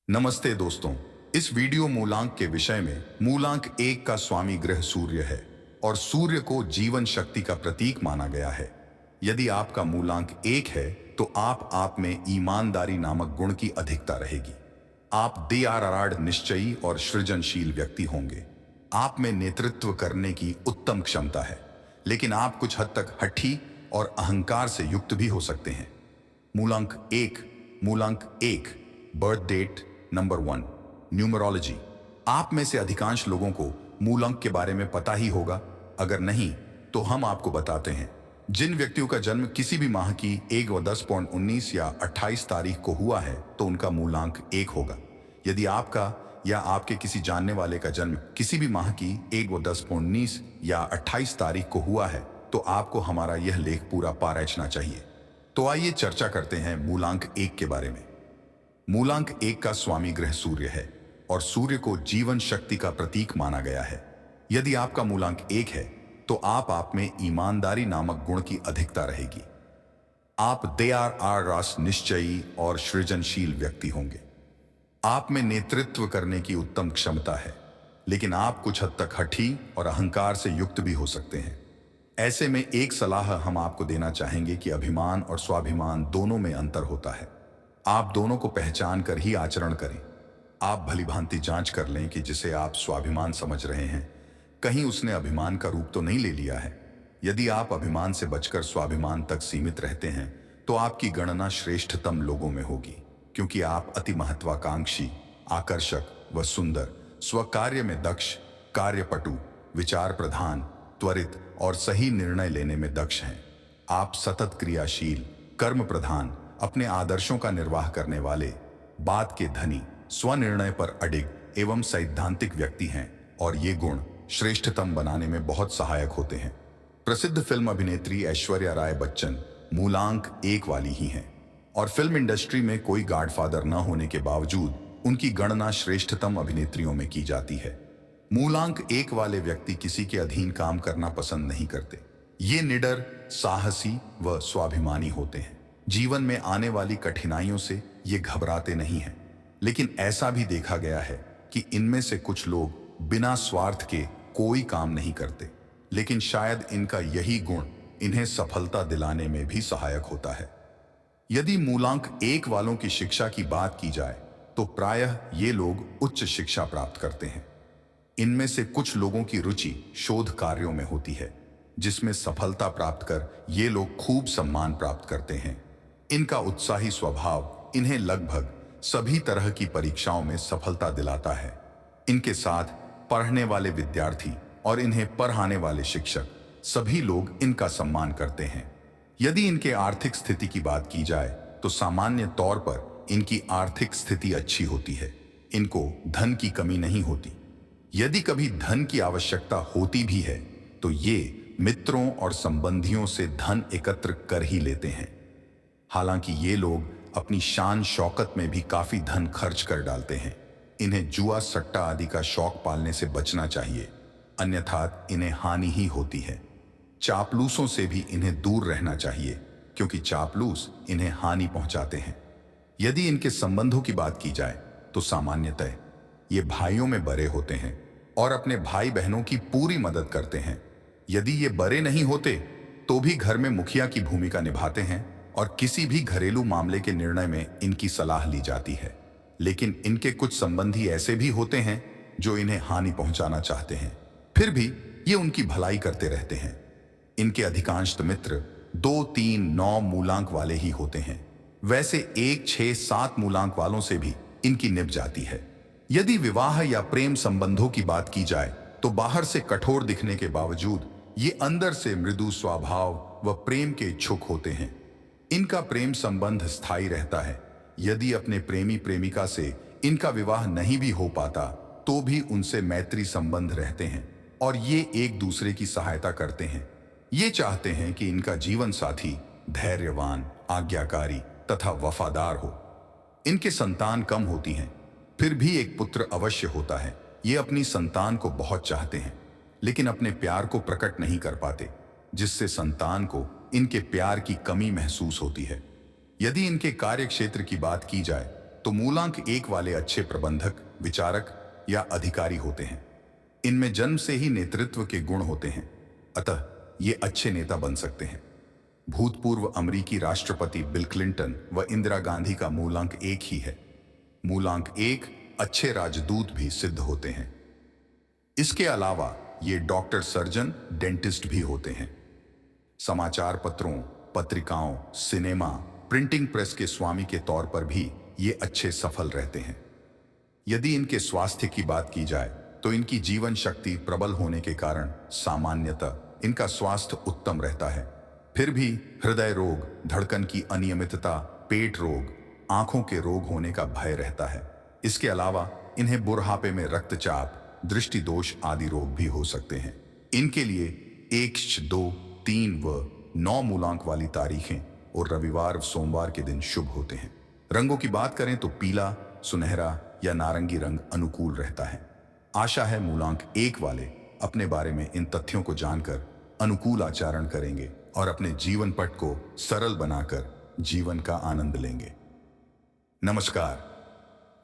नमस्ते दोस्तों। इस वीडियो मूलांक के विषय में मूलांक 1 का स्वामी ग्रह सूर्य है और सूर्य को जीवन शक्ति का प्रतीक माना गया है। यदि आपका मूलांक 1 है तो आप में ईमानदारी नामक गुण की अधिकता रहेगी। आप दृढ़ निश्चयी और सृजनशील व्यक्ति होंगे। आप में नेतृत्व करने की उत्तम क्षमता है, लेकिन आप कुछ हद तक हठी और अहंकार से युक्त भी हो सकते हैं। मूलांक 1 बर्थ डेट नंबर 1 न्यूमरोलॉजी। आप में से अधिकांश लोगों को मूलांक के बारे में पता ही होगा। अगर नहीं तो हम आपको बताते हैं। जिन व्यक्तियों का जन्म किसी भी माह की 1-10-19 या 28 तारीख को हुआ है तो उनका मूलांक 1 होगा। यदि आपका या आपके किसी जानने वाले का जन्म किसी भी माह की 1-10-19 या 28 तारीख को हुआ है तो आपको हमारा यह लेख पूरा पारखना चाहिए। तो आइए चर्चा करते हैं मूलांक 1 के बारे में। मूलांक 1 का स्वामी ग्रह सूर्य है और सूर्य को जीवन शक्ति का प्रतीक माना गया है। यदि आपका मूलांक 1 है तो आप में ईमानदारी नामक गुण की अधिकता रहेगी। आप दृढ़ निश्चयी और सृजनशील व्यक्ति होंगे। आप में नेतृत्व करने की उत्तम क्षमता है, लेकिन आप कुछ हद तक हठी और अहंकार से युक्त भी हो सकते हैं। ऐसे में एक सलाह हम आपको देना चाहेंगे कि अभिमान और स्वाभिमान दोनों में अंतर होता है। आप दोनों को पहचान कर ही आचरण करें। आप भलीभांति जांच कर लें कि जिसे आप स्वाभिमान समझ रहे हैं कहीं उसने अभिमान का रूप तो नहीं ले लिया है। यदि आप अभिमान से बचकर स्वाभिमान तक सीमित रहते हैं तो आपकी गणना श्रेष्ठतम लोगों में होगी, क्योंकि आप अति महत्वाकांक्षी, आकर्षक व सुंदर, स्वकार्य में दक्ष, कार्यपटु, विचार प्रधान, त्वरित और सही निर्णय लेने में दक्ष हैं। आप सतत क्रियाशील, कर्म प्रधान, अपने आदर्शों का निर्वाह करने वाले, बात के धनी, स्वनिर्णय पर अडिग एवं सैद्धांतिक व्यक्ति हैं और ये गुण श्रेष्ठतम बनाने में बहुत सहायक होते हैं। प्रसिद्ध फिल्म अभिनेत्री ऐश्वर्या राय बच्चन मूलांक 1 वाली ही हैं और फिल्म इंडस्ट्री में कोई गॉडफादर न होने के बावजूद उनकी गणना श्रेष्ठतम अभिनेत्रियों में की जाती है। मूलांक 1 वाले व्यक्ति किसी के अधीन काम करना पसंद नहीं करते। ये निडर, साहसी व स्वाभिमानी होते हैं। जीवन में आने वाली कठिनाइयों से ये घबराते नहीं हैं, लेकिन ऐसा भी देखा गया है कि इनमें से कुछ लोग बिना स्वार्थ के कोई काम नहीं करते, लेकिन शायद इनका यही गुण इन्हें सफलता दिलाने में भी सहायक होता है। यदि मूलांक 1 वालों की शिक्षा की बात की जाए तो प्रायः ये लोग उच्च शिक्षा प्राप्त करते हैं। इनमें से कुछ लोगों की रुचि शोध कार्यों में होती है, जिसमें सफलता प्राप्त कर ये लोग खूब सम्मान प्राप्त करते हैं। इनका उत्साही स्वभाव इन्हें लगभग सभी तरह की परीक्षाओं में सफलता दिलाता है। इनके साथ पढ़ने वाले विद्यार्थी और इन्हें पढ़ाने वाले शिक्षक सभी लोग इनका सम्मान करते हैं। यदि इनके आर्थिक स्थिति की बात की जाए तो सामान्य तौर पर इनकी आर्थिक स्थिति अच्छी होती है। इनको धन की कमी नहीं होती। यदि कभी धन की आवश्यकता होती भी है तो ये मित्रों और संबंधियों से धन एकत्र कर ही लेते हैं। हालांकि ये लोग अपनी शान शौकत में भी काफी धन खर्च कर डालते हैं। इन्हें जुआ, सट्टा आदि का शौक पालने से बचना चाहिए, अन्यथा इन्हें हानि ही होती है। चापलूसों से भी इन्हें दूर रहना चाहिए, क्योंकि चापलूस इन्हें हानि पहुंचाते हैं। यदि इनके संबंधों की बात की जाए तो सामान्यतः ये भाइयों में बड़े होते हैं और अपने भाई बहनों की पूरी मदद करते हैं। यदि ये बड़े नहीं होते तो भी घर में मुखिया की भूमिका निभाते हैं और किसी भी घरेलू मामले के निर्णय में इनकी सलाह ली जाती है। लेकिन इनके कुछ संबंधी ऐसे भी होते हैं जो इन्हें हानि पहुंचाना चाहते हैं, फिर भी ये उनकी भलाई करते रहते हैं। इनके अधिकांश मित्र 2, 3, 9 मूलांक वाले ही होते हैं। वैसे 1, 6, 7 मूलांक वालों से भी इनकी निभ जाती है। यदि विवाह या प्रेम संबंधों की बात की जाए तो बाहर से कठोर दिखने के बावजूद ये अंदर से मृदु स्वभाव व प्रेम के इच्छुक होते हैं। इनका प्रेम संबंध स्थायी रहता है। यदि अपने प्रेमी प्रेमिका से इनका विवाह नहीं भी हो पाता तो भी उनसे मैत्री संबंध रहते हैं और ये एक दूसरे की सहायता करते हैं। ये चाहते हैं कि इनका जीवन साथी धैर्यवान, आज्ञाकारी तथा वफादार हो। इनके संतान कम होती हैं, फिर भी एक पुत्र अवश्य होता है। ये अपनी संतान को बहुत चाहते हैं, लेकिन अपने प्यार को प्रकट नहीं कर पाते, जिससे संतान को इनके प्यार की कमी महसूस होती है। यदि इनके कार्य क्षेत्र की बात की जाए तो मूलांक 1 वाले अच्छे प्रबंधक, विचारक या अधिकारी होते हैं। इनमें जन्म से ही नेतृत्व के गुण होते हैं, अतः ये अच्छे नेता बन सकते हैं। भूतपूर्व अमेरिकी राष्ट्रपति बिल क्लिंटन व इंदिरा गांधी का मूलांक 1 ही है। मूलांक 1 अच्छे राजदूत भी सिद्ध होते हैं। इसके अलावा ये डॉक्टर, सर्जन, डेंटिस्ट भी होते हैं। समाचार पत्रों, पत्रिकाओं, सिनेमा, प्रिंटिंग प्रेस के स्वामी के तौर पर भी ये अच्छे सफल रहते हैं। यदि इनके स्वास्थ्य की बात की जाए तो इनकी जीवन शक्ति प्रबल होने के कारण सामान्यतः इनका स्वास्थ्य उत्तम रहता है। फिर भी हृदय रोग, धड़कन की अनियमितता, पेट रोग, आंखों के रोग होने का भय रहता है। इसके अलावा इन्हें बुढ़ापे में रक्तचाप, दृष्टि दोष आदि रोग भी हो सकते हैं। इनके लिए 1, 2, 3 व 9 मूलांक वाली तारीखें और रविवार व सोमवार के दिन शुभ होते हैं। रंगों की बात करें तो पीला, सुनहरा या नारंगी रंग अनुकूल रहता है। आशा है मूलांक 1 वाले अपने बारे में इन तथ्यों को जानकर अनुकूल आचरण करेंगे और अपने जीवन पट को सरल बनाकर जीवन का आनंद लेंगे। नमस्कार।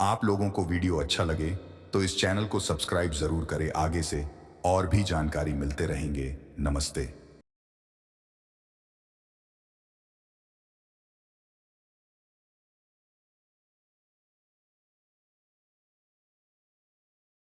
आप लोगों को वीडियो अच्छा लगे तो इस चैनल को सब्सक्राइब जरूर करें। आगे से और भी जानकारी मिलते रहेंगे। नमस्ते।